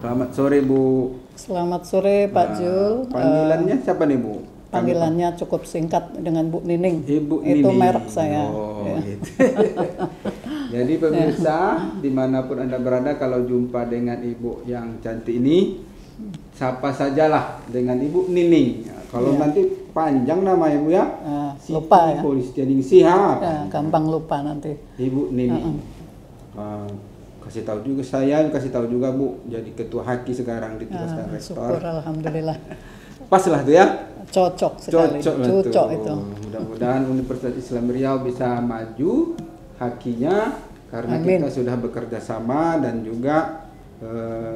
Selamat sore Bu. Selamat sore Pak Jul. Panggilannya siapa nih Bu? Panggilannya cukup singkat dengan Bu Nining. Ibu Itu Nining. merek saya. Oh, Ya. gitu. Jadi pemirsa dimanapun Anda berada, kalau jumpa dengan Ibu yang cantik ini, sapa sajalah dengan Ibu Nining. Ya, kalau Ya. nanti panjang nama Ibu ya, lupa ya. Polistianing Sihab. Ya, gampang lupa nanti. Ibu Nining. Kasih tahu juga kasih tahu juga Bu, jadi ketua haki sekarang di Tiga Rektor. Syukur alhamdulillah. Pas lah tuh ya. Cocok sekali. Cocok itu. Mudah-mudahan Universitas Islam Riau bisa maju hakinya karena Amin. kita sudah bekerja sama dan juga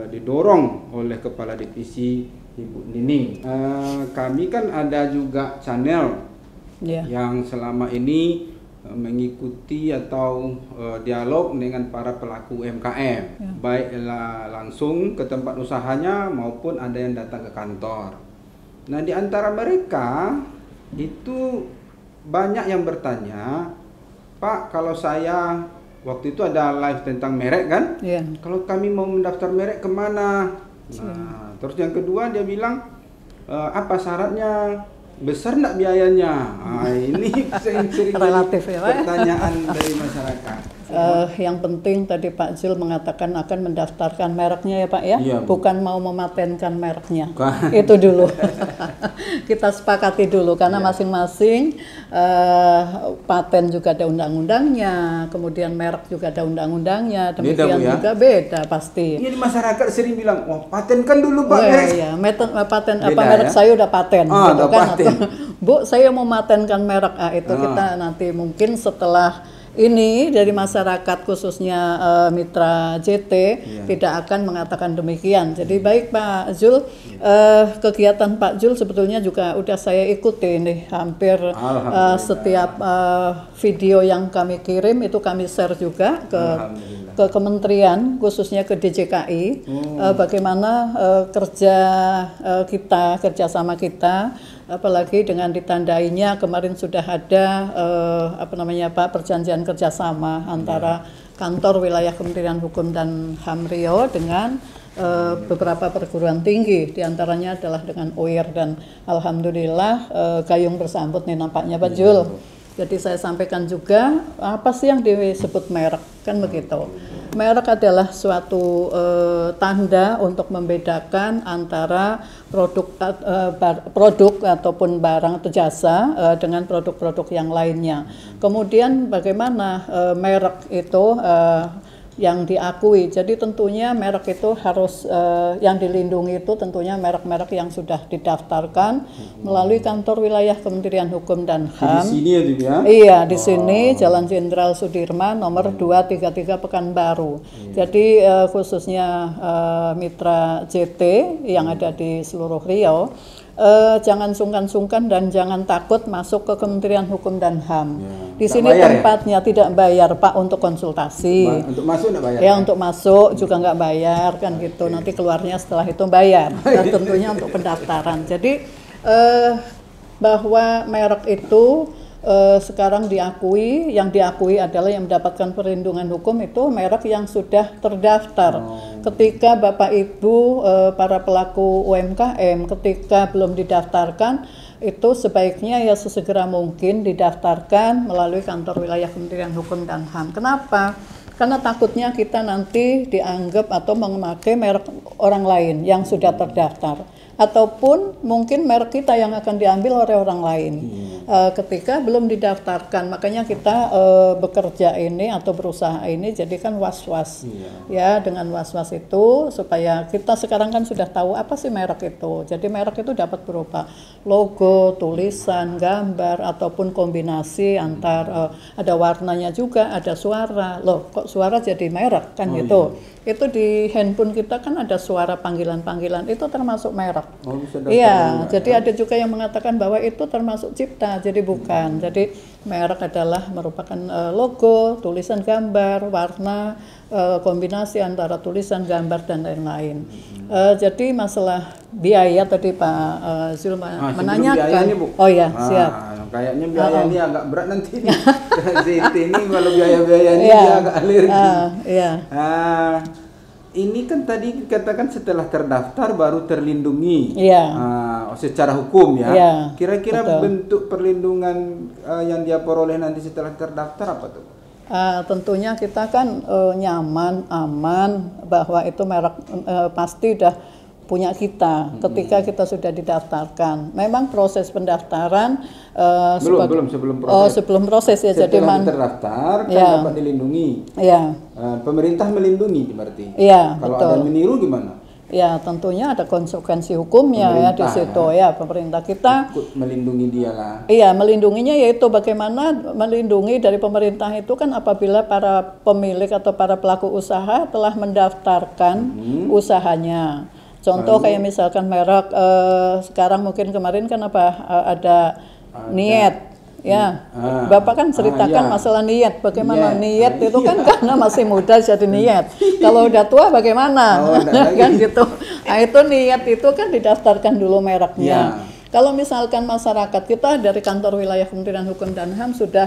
didorong oleh Kepala Divisi Ibu Nining. Kami kan ada juga channel yang selama ini mengikuti atau dialog dengan para pelaku UMKM, baik langsung ke tempat usahanya maupun ada yang datang ke kantor. Nah, di antara mereka itu banyak yang bertanya, Pak, kalau saya waktu itu ada live tentang merek kan, kalau kami mau mendaftar merek kemana? Nah, terus yang kedua dia bilang, apa syaratnya? Besar enggak biayanya? Ini sering relatif ya, Pak. Pertanyaan dari masyarakat. Yang penting tadi Pak Jul mengatakan akan mendaftarkan mereknya ya Pak ya, iya, bukan mau mematenkan mereknya. Itu dulu. Kita sepakati dulu karena masing-masing paten juga ada undang-undangnya, kemudian merek juga ada undang-undangnya, demikian juga beda pasti. Ini masyarakat sering bilang, wah patenkan dulu Pak merek. Iya, paten apa merek saya udah paten, gitu kan? Paten. Atau, Bu, saya mau matenkan merek itu kita nanti mungkin setelah ini dari masyarakat khususnya mitra JT tidak akan mengatakan demikian. Jadi baik Pak Jul, kegiatan Pak Jul sebetulnya juga udah saya ikuti nih hampir setiap video yang kami kirim itu kami share juga ke kementerian khususnya ke DJKI bagaimana kerjasama kita. Apalagi dengan ditandainya kemarin sudah ada Pak perjanjian kerjasama antara kantor wilayah Kementerian Hukum dan HAM Riau dengan beberapa perguruan tinggi, diantaranya adalah dengan UIR dan alhamdulillah gayung bersambut nih nampaknya Pak Jul. Jadi saya sampaikan juga apa sih yang disebut merek, kan begitu. Merek adalah suatu tanda untuk membedakan antara produk ataupun barang atau jasa dengan produk-produk yang lainnya. Kemudian bagaimana merek itu yang diakui. Jadi tentunya merek itu harus yang dilindungi itu tentunya merek-merek yang sudah didaftarkan melalui kantor wilayah Kementerian Hukum dan HAM. Di sini ya? Iya, di sini Jalan Jenderal Sudirman nomor 233 Pekanbaru. Jadi khususnya mitra JT yang ada di seluruh Riau, jangan sungkan-sungkan dan jangan takut masuk ke Kementerian Hukum dan HAM. Di sini tempatnya tidak bayar Pak untuk konsultasi. Untuk masuk enggak bayar? Ya, untuk masuk juga nggak bayar kan gitu. Nanti keluarnya setelah itu bayar. Dan tentunya untuk pendaftaran. Jadi bahwa merek itu sekarang diakui, yang diakui adalah yang mendapatkan perlindungan hukum itu merek yang sudah terdaftar. Ketika Bapak Ibu para pelaku UMKM ketika belum didaftarkan itu sebaiknya ya sesegera mungkin didaftarkan melalui kantor wilayah Kementerian Hukum dan HAM. Kenapa? Karena takutnya kita nanti dianggap atau memakai merek orang lain yang sudah terdaftar. Ataupun mungkin merek kita yang akan diambil oleh orang lain ketika belum didaftarkan. Makanya kita bekerja ini atau berusaha ini jadikan was-was ya, dengan was-was itu supaya kita sekarang kan sudah tahu apa sih merek itu. Jadi merek itu dapat berupa logo, tulisan, gambar ataupun kombinasi antar ada warnanya juga, ada suara. Loh, kok suara jadi merek kan gitu. Itu di handphone kita kan ada suara panggilan-panggilan, itu termasuk merek. Iya, jadi ada juga yang mengatakan bahwa itu termasuk cipta, jadi bukan. Jadi merek adalah merupakan logo, tulisan gambar, warna, kombinasi antara tulisan, gambar dan lain-lain. Jadi masalah biaya tadi Pak Zul menanyakan. Oh ya, siap. Kayaknya biaya ini agak berat nanti nih. Ini kalau biaya-biaya ini dia agak alergi. ini kan tadi dikatakan setelah terdaftar baru terlindungi, Iya. Secara hukum ya. Iya, Kira-kira betul. bentuk perlindungan yang dia peroleh nanti setelah terdaftar apa tuh? Tentunya kita kan nyaman, aman bahwa itu merek pasti udah punya kita ketika kita sudah didaftarkan. Memang proses pendaftaran sebelum proses. Sebelum proses ya. Setelah terdaftar kan dapat dilindungi. Iya. Pemerintah melindungi berarti. Iya, kalau betul. ada yang meniru gimana? Ya, tentunya ada konsekuensi hukumnya ya di situ ya. Pemerintah kita ikut melindungi dia lah. Iya, melindunginya yaitu bagaimana melindungi dari pemerintah itu kan apabila para pemilik atau para pelaku usaha telah mendaftarkan usahanya. Contoh kayak misalkan merek sekarang mungkin kemarin kan ada niat. Ya, Bapak kan ceritakan masalah niat. Bagaimana niat itu kan karena masih muda jadi niat. Kalau udah tua bagaimana? Kan gitu. Nah, itu niat itu kan didaftarkan dulu mereknya. Kalau misalkan masyarakat kita dari kantor wilayah Kementerian Hukum dan HAM sudah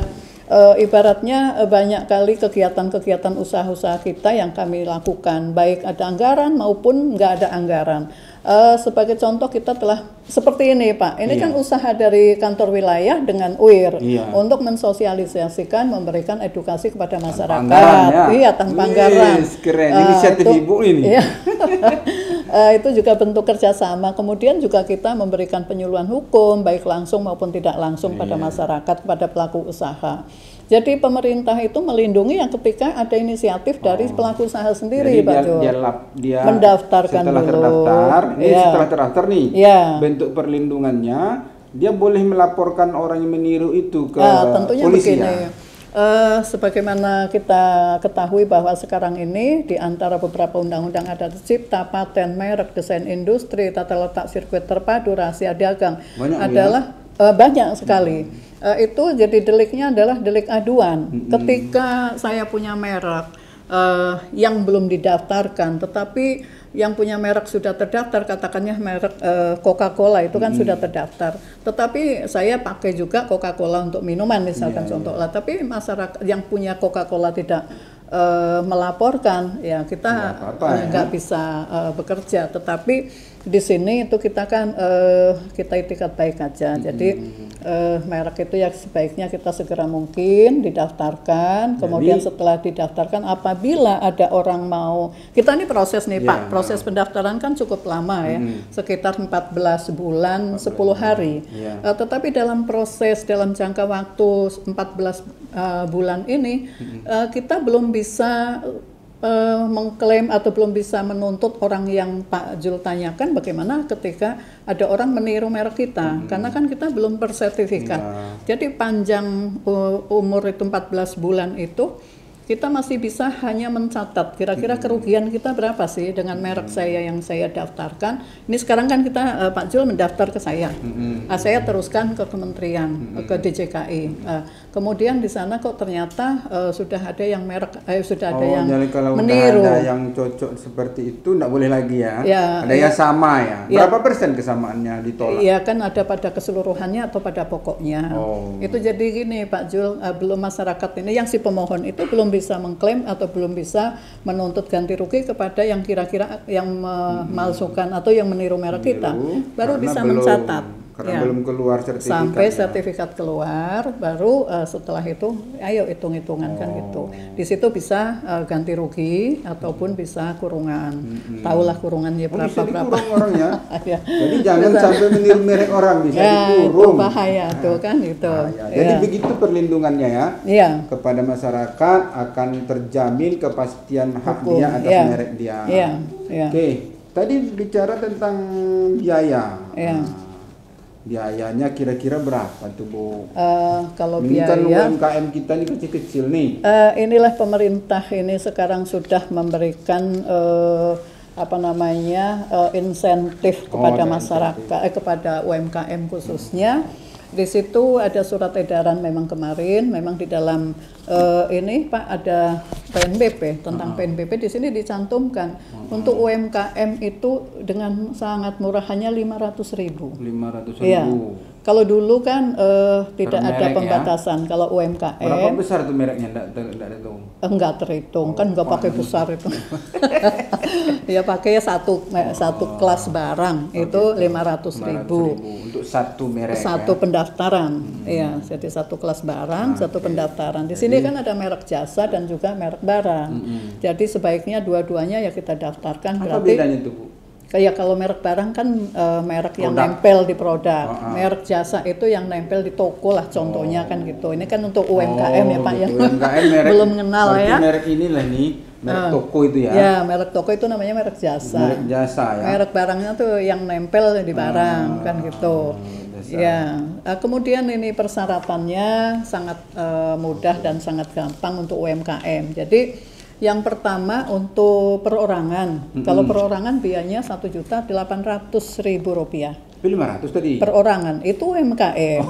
ibaratnya banyak kali kegiatan-kegiatan usaha-usaha kita yang kami lakukan, baik ada anggaran maupun nggak ada anggaran. Sebagai contoh kita telah seperti ini Pak, ini kan usaha dari kantor wilayah dengan UIR untuk mensosialisasikan, memberikan edukasi kepada masyarakat. Tanpa anggaran. Keren, inisiatif Ibu ini. Itu juga bentuk kerjasama. Kemudian juga kita memberikan penyuluhan hukum, baik langsung maupun tidak langsung pada masyarakat, pada pelaku usaha. Jadi pemerintah itu melindungi yang ketika ada inisiatif dari pelaku usaha sendiri, Pak Jo. Dia mendaftarkan setelah dulu. Terdaftar, setelah terdaftar nih, bentuk perlindungannya, dia boleh melaporkan orang yang meniru itu ke tentunya polisi begini. ya? Sebagaimana kita ketahui bahwa sekarang ini di antara beberapa undang-undang adat cipta, paten, merek, desain industri, tata letak sirkuit terpadu, rahasia dagang banyak sekali. Itu jadi deliknya adalah delik aduan. Ketika saya punya merek yang belum didaftarkan, tetapi yang punya merek sudah terdaftar, katakannya merek Coca-Cola itu kan sudah terdaftar. Tetapi saya pakai juga Coca-Cola untuk minuman misalkan contoh lah. Tapi masyarakat yang punya Coca-Cola tidak melaporkan, ya kita nggak bisa bekerja. Tetapi di sini itu kita kan kita itikat baik aja. Jadi merek itu ya sebaiknya kita segera mungkin didaftarkan. Kemudian setelah didaftarkan, apabila ada orang mau, kita ini proses nih Pak, proses pendaftaran kan cukup lama ya, sekitar 14 bulan 10 hari. Tetapi dalam proses, dalam jangka waktu 14 bulan ini, kita belum bisa mengklaim atau belum bisa menuntut orang yang Pak Jul tanyakan bagaimana ketika ada orang meniru merek kita, karena kan kita belum bersertifikat. Jadi panjang umur itu 14 bulan itu kita masih bisa hanya mencatat kira-kira kerugian kita berapa sih dengan merek saya yang saya daftarkan. Ini sekarang kan kita Pak Jul mendaftar ke saya, saya teruskan ke kementerian, ke DJKI. Kemudian di sana kok ternyata sudah ada yang merek, sudah ada yang jadi kalau meniru. Ada yang cocok seperti itu nggak boleh lagi ya? Ada yang sama ya? Berapa persen kesamaannya ditolak? Iya kan ada pada keseluruhannya atau pada pokoknya. Itu jadi gini Pak Jul, belum masyarakat ini yang si pemohon itu belum bisa mengklaim atau belum bisa menuntut ganti rugi kepada yang kira-kira yang memalsukan atau yang meniru merek kita, baru bisa mencatat. Karena belum keluar sertifikat. Sampai sertifikat keluar, baru setelah itu, ayo hitung-hitungan kan gitu. Di situ bisa ganti rugi ataupun bisa kurungan. Tahulah kurungannya berapa. Dikurung orangnya. Jadi jangan sampai meniru merek orang, bisa dikurung. Itu bahaya tuh kan itu. Jadi begitu perlindungannya ya. Kepada masyarakat akan terjamin kepastian hak dia atas merek dia. Oke, tadi bicara tentang biaya. Biayanya kira-kira berapa tuh Bu? Kalau ini biaya, kan UMKM kita ini kecil-kecil nih. Inilah pemerintah ini sekarang sudah memberikan insentif kepada masyarakat, kepada UMKM khususnya. Di situ ada surat edaran memang kemarin, memang di dalam ini Pak ada PNBP, tentang PNBP di sini dicantumkan untuk UMKM itu dengan sangat murah, hanya 500.000. 500.000. Iya. Kalau dulu kan tidak ada pembatasan. Kalau UMKM. Berapa besar tuh mereknya? Enggak tahu. Enggak terhitung, kan enggak pakai besar itu. Ya pakai satu kelas barang itu 500.000 untuk satu merek. Satu pendaftaran, ya. Jadi satu kelas barang, satu pendaftaran. Di sini kan ada merek jasa dan juga merek barang. Jadi sebaiknya dua-duanya ya kita daftarkan. Apa bedanya itu, Bu? Kayak kalau merek barang kan merek yang nempel di produk, merek jasa itu yang nempel di toko lah contohnya kan gitu. Ini kan untuk UMKM ya Pak, gitu. yang merek, belum kenal ya. Merek inilah nih, merek toko itu ya. Ya, merek toko itu namanya merek jasa. Merek jasa ya. Merek barangnya tuh yang nempel di barang kan gitu. Jasa. Ya, kemudian ini persyaratannya sangat mudah dan sangat gampang untuk UMKM. Jadi yang pertama untuk perorangan, kalau perorangan biayanya Rp1.800.000. 500 tadi? Perorangan, itu UMKM.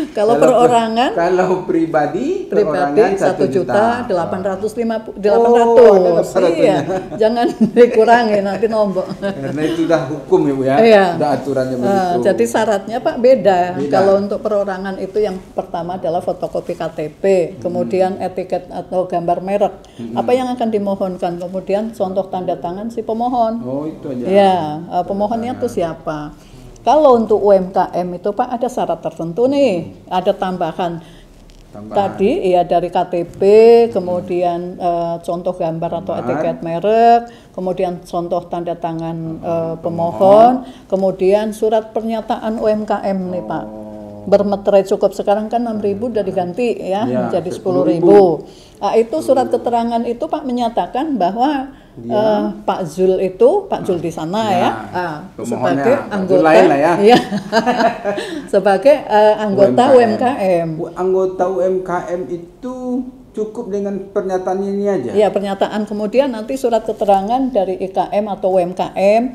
Kalau perorangan, kalau pribadi 1.850.800. Iya, jangan dikurangi nanti nombok. Karena itu udah hukum ya Bu ya, udah aturannya begitu. Jadi syaratnya Pak beda. Kalau untuk perorangan itu yang pertama adalah fotokopi KTP, kemudian etiket atau gambar merek. Apa yang akan dimohonkan, kemudian contoh tanda tangan si pemohon. Oh itu aja. Ya, pemohonnya itu siapa? Kalau untuk UMKM itu Pak ada syarat tertentu nih, ada tambahan. Tadi ya dari KTP, kemudian contoh gambar atau etiket merek, kemudian contoh tanda tangan pemohon, kemudian surat pernyataan UMKM nih Pak. Bermeterai cukup sekarang kan 6.000 udah diganti ya menjadi 10.000. Nah, itu surat keterangan itu Pak menyatakan bahwa Pak Zul di sana sebagai anggota sebagai anggota UMKM. Anggota UMKM itu cukup dengan pernyataan ini aja? Iya, pernyataan, kemudian nanti surat keterangan dari IKM atau UMKM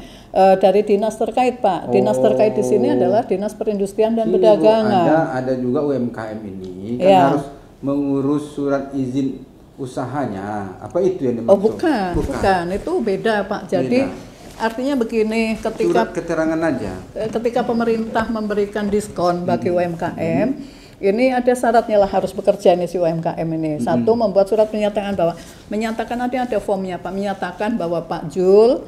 dari dinas terkait Pak. Dinas terkait di sini adalah Dinas Perindustrian dan Perdagangan. Ada juga UMKM ini kan harus mengurus surat izin usahanya. Apa itu yang dimaksud? Oh bukan, itu beda Pak. Jadi artinya begini, ketika surat keterangan aja. Ketika pemerintah memberikan diskon bagi UMKM, ini ada syaratnya lah harus bekerja ini si UMKM ini. Satu, membuat surat pernyataan bahwa menyatakan ada formnya Pak, menyatakan bahwa Pak Jul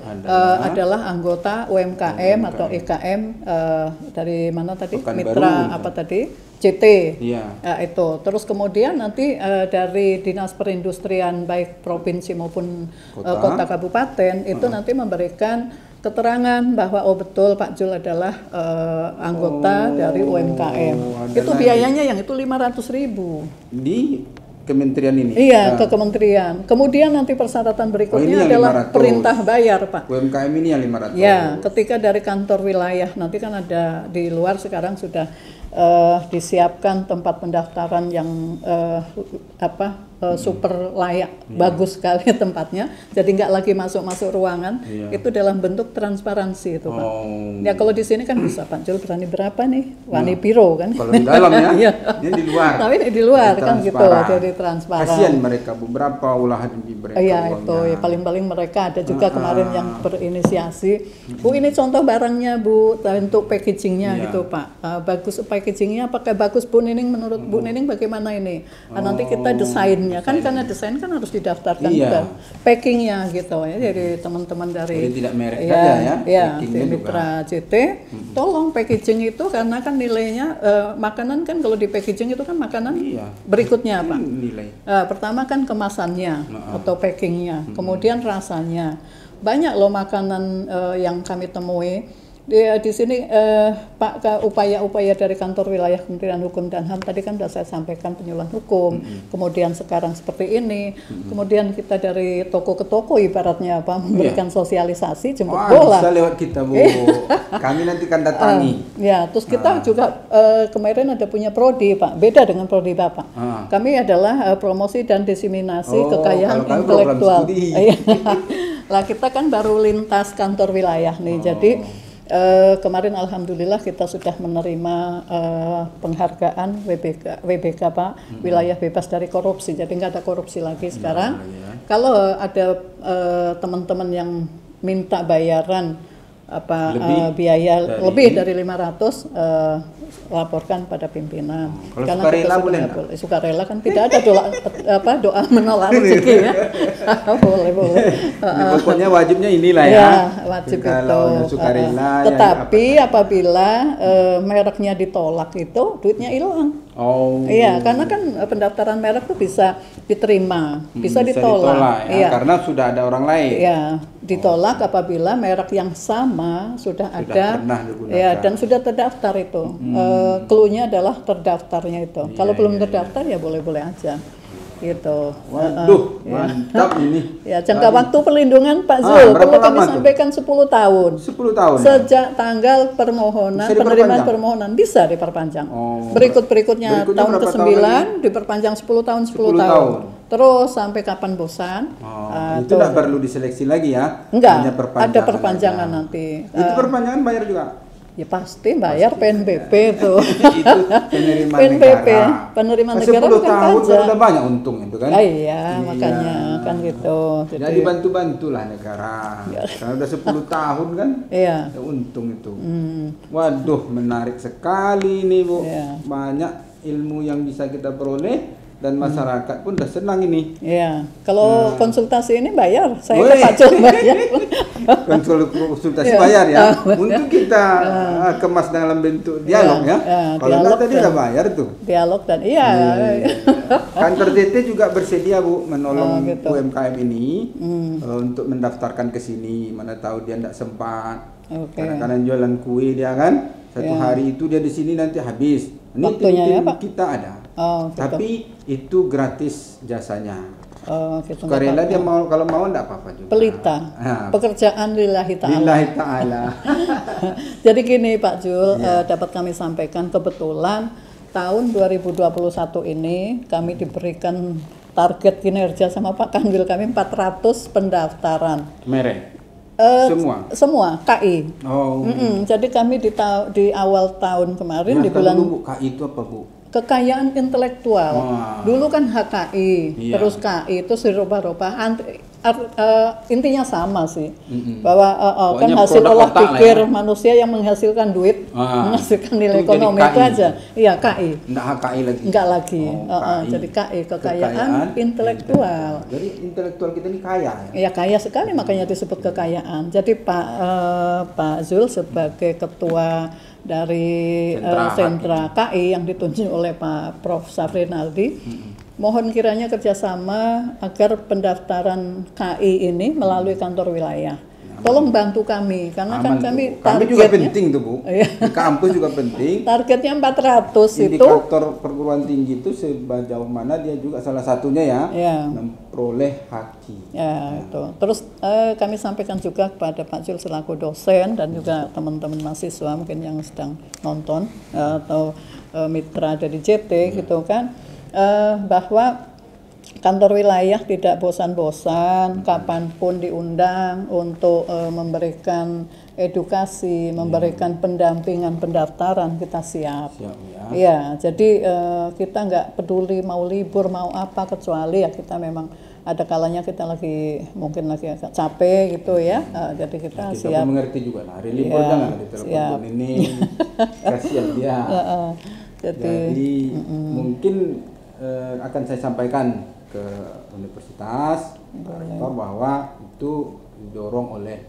adalah anggota UMKM atau IKM dari mana tadi? Mitra apa tadi? CT. Itu. Terus kemudian nanti dari Dinas Perindustrian baik provinsi maupun kota kabupaten itu nanti memberikan keterangan bahwa betul Pak Jul adalah anggota dari UMKM. Itu biayanya yang itu 500.000 di kementerian ini. Iya, ke kementerian. Kemudian nanti persyaratan berikutnya adalah 500. Perintah bayar Pak. UMKM ini yang 500. Ya, ketika dari kantor wilayah nanti kan ada di luar sekarang sudah disiapkan tempat pendaftaran yang super layak, bagus sekali tempatnya. Jadi nggak lagi masuk ruangan. Itu dalam bentuk transparansi itu Pak. Ya kalau di sini kan bisa Pak Jul berani berapa nih? Wani Piro kan? Kalau di dalam ya, ini di luar. Tapi ini di luar kan gitu, jadi transparan. Kasian mereka beberapa olahan mereka. Iya itu, ya, paling-paling mereka ada juga kemarin yang berinisiasi. Bu ini contoh barangnya Bu, untuk packagingnya gitu Pak. Bagus packagingnya, pakai bagus Bu Nining, menurut Bu Nining bagaimana ini? Nanti kita desainnya kan karena desain kan harus didaftarkan juga packingnya gitu ya. Jadi teman-teman dari tidak merek saja ya, mitra CT, tolong packaging itu karena kan nilainya makanan kan kalau di packaging itu kan makanan berikutnya Pak. Nilai. Pertama kan kemasannya atau packingnya, kemudian rasanya. Banyak loh makanan yang kami temui. Di sini Pak, upaya-upaya dari kantor wilayah Kementerian Hukum dan HAM tadi kan sudah saya sampaikan, penyuluhan hukum, kemudian sekarang seperti ini, kemudian kita dari toko ke toko ibaratnya Pak memberikan sosialisasi jemput bola. Bisa lewat kita Bu, kami nanti kan datangi. Terus kita juga kemarin ada punya prodi Pak, beda dengan prodi Bapak. Kami adalah promosi dan diseminasi kekayaan intelektual. Lah kita kan baru lintas kantor wilayah nih, jadi kemarin alhamdulillah kita sudah menerima penghargaan WBK Pak, wilayah bebas dari korupsi. Jadi nggak ada korupsi lagi sekarang. Kalau ada teman-teman yang minta bayaran biaya lebih dari 500 laporkan pada pimpinan. Kalau sukarela boleh nggak? Sukarela kan tidak ada doa menolak rezeki ya. boleh. Pokoknya wajibnya inilah ya. Wajib kalau itu. sukarela. Tetapi apabila mereknya ditolak itu duitnya hilang. Iya, karena kan pendaftaran merek tuh bisa diterima, bisa ditolak. Ya, karena sudah ada orang lain. Iya, ditolak apabila merek yang sama sudah ada, ya, dan sudah terdaftar itu. Cluenya adalah terdaftarnya itu. Kalau belum terdaftar ya boleh-boleh aja. Gitu. Waduh, mantap ini. Ya, jangka waktu perlindungan Pak Zul perlu kami sampaikan 10 tahun. 10 tahun. Sejak tanggal penerimaan permohonan bisa diperpanjang. Berikutnya tahun ke-9 diperpanjang 10 tahun. Terus sampai kapan bosan. Itu tidak perlu diseleksi lagi ya? Enggak, ada perpanjangan nanti. Itu perpanjangan bayar juga? Ya pasti bayar PNBP itu. Itu penerimaan negara. Penerimaan negara 10 tahun kan udah banyak untung itu kan? Iya, makanya kan gitu. Jadi bantu-bantulah negara. Karena udah 10 tahun kan? Iya. Untung itu. Waduh, menarik sekali nih, Bu. Banyak ilmu yang bisa kita peroleh. Dan masyarakat pun udah senang ini. Iya, kalau konsultasi ini bayar, saya ke Pak Jul bayar. Konsultasi bayar ya. Untuk kita kemas dalam bentuk dialog ya. Kalau nggak tadi udah bayar tuh. Dialog dan Kantor DT juga bersedia Bu menolong UMKM ini untuk mendaftarkan ke sini. Mana tahu dia nggak sempat. Kadang-kadang jualan kue dia kan. Satu hari itu dia di sini nanti habis. Ini tim kita ada. Tapi itu gratis jasanya. Sukarela dia mau, kalau mau enggak apa-apa juga. Pelita. Pekerjaan lillahi ta'ala. Lillahi ta'ala. Jadi gini Pak Jul, dapat kami sampaikan kebetulan tahun 2021 ini kami diberikan target kinerja sama Pak Kanwil kami 400 pendaftaran. Merek. Semua KI. Jadi kami di awal tahun kemarin di bulan KI itu apa Bu? Kekayaan intelektual. Dulu kan HKI, terus KI itu dirubah-rubah. Intinya sama sih, bahwa kan hasil olah pikir manusia yang menghasilkan duit, menghasilkan nilai ekonomi itu aja. Iya, KI. Enggak HKI lagi. Enggak lagi. Jadi KI, kekayaan intelektual. Jadi intelektual kita ini kaya. Ya kaya sekali, makanya disebut kekayaan. Jadi Pak Zul sebagai ketua dari sentra KI yang ditunjuk oleh Pak Prof. Safrinaldi, mohon kiranya kerjasama agar pendaftaran KI ini melalui kantor wilayah. Tolong bantu kami, karena kan kami targetnya juga penting tuh Bu. Di kampus juga penting. Targetnya 400 itu. Indikator perguruan tinggi itu sejauh mana dia juga salah satunya ya. Memperoleh haki. Itu. Terus kami sampaikan juga kepada Pak Jul selaku dosen dan juga teman-teman mahasiswa mungkin yang sedang nonton atau mitra dari JT gitu kan, bahwa kantor wilayah tidak bosan-bosan kapanpun diundang untuk memberikan edukasi, memberikan pendampingan pendaftaran, kita siap. Ya, jadi kita nggak peduli mau libur mau apa, kecuali ya kita memang ada kalanya kita mungkin lagi agak capek gitu ya. Jadi kita siap. Kita mengerti juga hari libur jangan ditelepon ini. Kasihan dia. Jadi mungkin akan saya sampaikan ke universitas rektor bahwa itu didorong oleh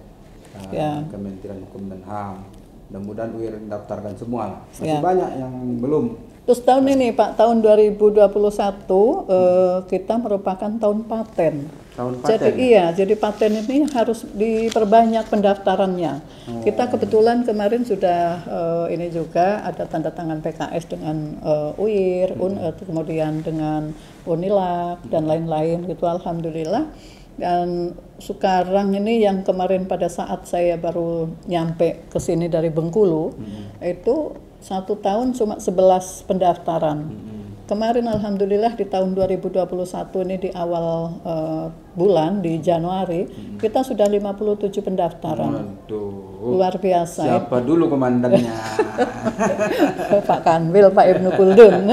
Kementerian Hukum dan HAM. Mudah-mudahan UIR mendaftarkan semua. Masih banyak yang belum. Terus tahun ini Pak, tahun 2021 kita merupakan tahun paten. Jadi paten ini harus diperbanyak pendaftarannya. Kita kebetulan kemarin sudah ini juga ada tanda tangan PKS dengan UIR, kemudian dengan Unilak dan lain-lain gitu, alhamdulillah. Dan sekarang ini yang kemarin pada saat saya baru nyampe ke sini dari Bengkulu, itu 1 tahun cuma 11 pendaftaran. Kemarin alhamdulillah di tahun 2021 ini di awal bulan di Januari kita sudah 57 pendaftaran. Luar biasa. Siapa dulu komandannya? Pak Kanwil, Pak Ibnu Kuldun.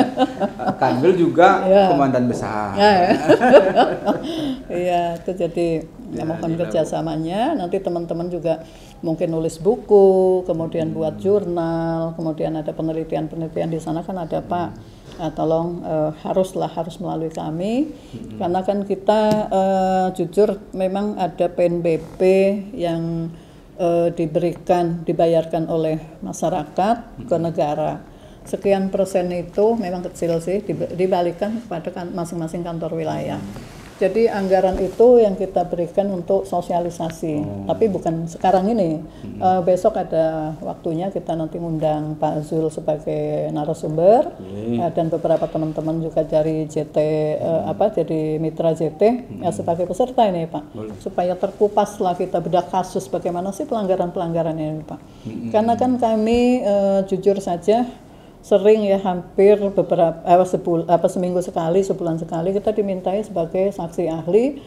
Pak Kanwil juga komandan besar. Iya, itu jadi mohon kerjasamanya. Nanti teman-teman juga mungkin nulis buku, kemudian buat jurnal, kemudian ada penelitian-penelitian di sana kan ada Pak. Tolong harus melalui kami, karena kan kita jujur memang ada PNBP yang dibayarkan oleh masyarakat ke negara. Sekian persen itu memang kecil sih, dibalikan kepada masing-masing kantor wilayah. Jadi anggaran itu yang kita berikan untuk sosialisasi, tapi bukan sekarang ini. Besok ada waktunya kita nanti ngundang Pak Zul sebagai narasumber dan beberapa teman-teman juga dari JT jadi mitra JT sebagai peserta ini Pak, supaya terkupaslah kita bedah kasus bagaimana sih pelanggaran-pelanggaran ini Pak. Karena kan kami jujur saja sering ya hampir seminggu sekali, sebulan sekali kita dimintai sebagai saksi ahli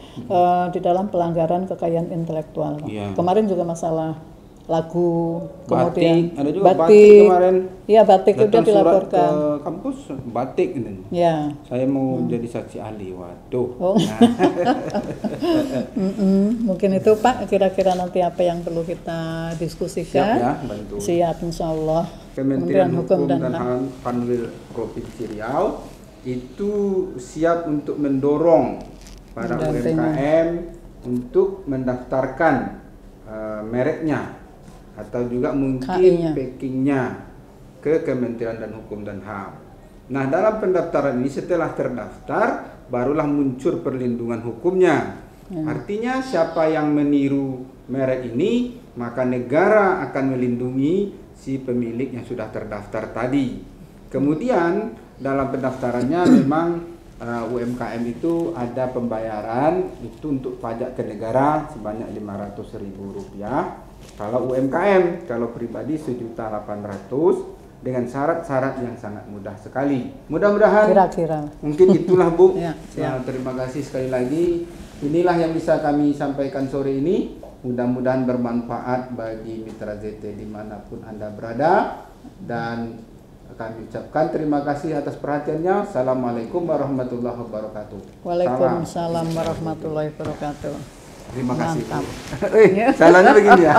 di dalam pelanggaran kekayaan intelektual. Kemarin juga masalah lagu, kemudian ada juga batik kemarin. Iya, batik itu dilaporkan ke kampus, batik ini. Ya. Saya mau jadi saksi ahli, waduh. Mungkin itu Pak, kira-kira nanti apa yang perlu kita diskusikan. Siap ya, bantu. Siap, insya Allah. Kementerian Hukum dan HAM Panwil Provinsi Riau itu siap untuk mendorong para UMKM untuk mendaftarkan mereknya atau juga mungkin packingnya ke Kementerian dan Hukum dan HAM. Nah, dalam pendaftaran ini setelah terdaftar barulah muncul perlindungan hukumnya. Artinya siapa yang meniru merek ini, maka negara akan melindungi si pemilik yang sudah terdaftar tadi. Kemudian dalam pendaftarannya memang UMKM itu ada pembayaran itu untuk pajak ke negara sebanyak Rp500.000. Kalau UMKM, kalau pribadi Rp1.800.000 dengan syarat-syarat yang sangat mudah sekali. Mudah-mudahan mungkin itulah Bu. Terima kasih sekali lagi. Inilah yang bisa kami sampaikan sore ini. Mudah-mudahan bermanfaat bagi mitra ZT dimanapun Anda berada, dan kami ucapkan terima kasih atas perhatiannya. Assalamualaikum warahmatullahi wabarakatuh. Waalaikumsalam warahmatullahi wabarakatuh. Terima kasih. Mantap. Salahnya begini ya.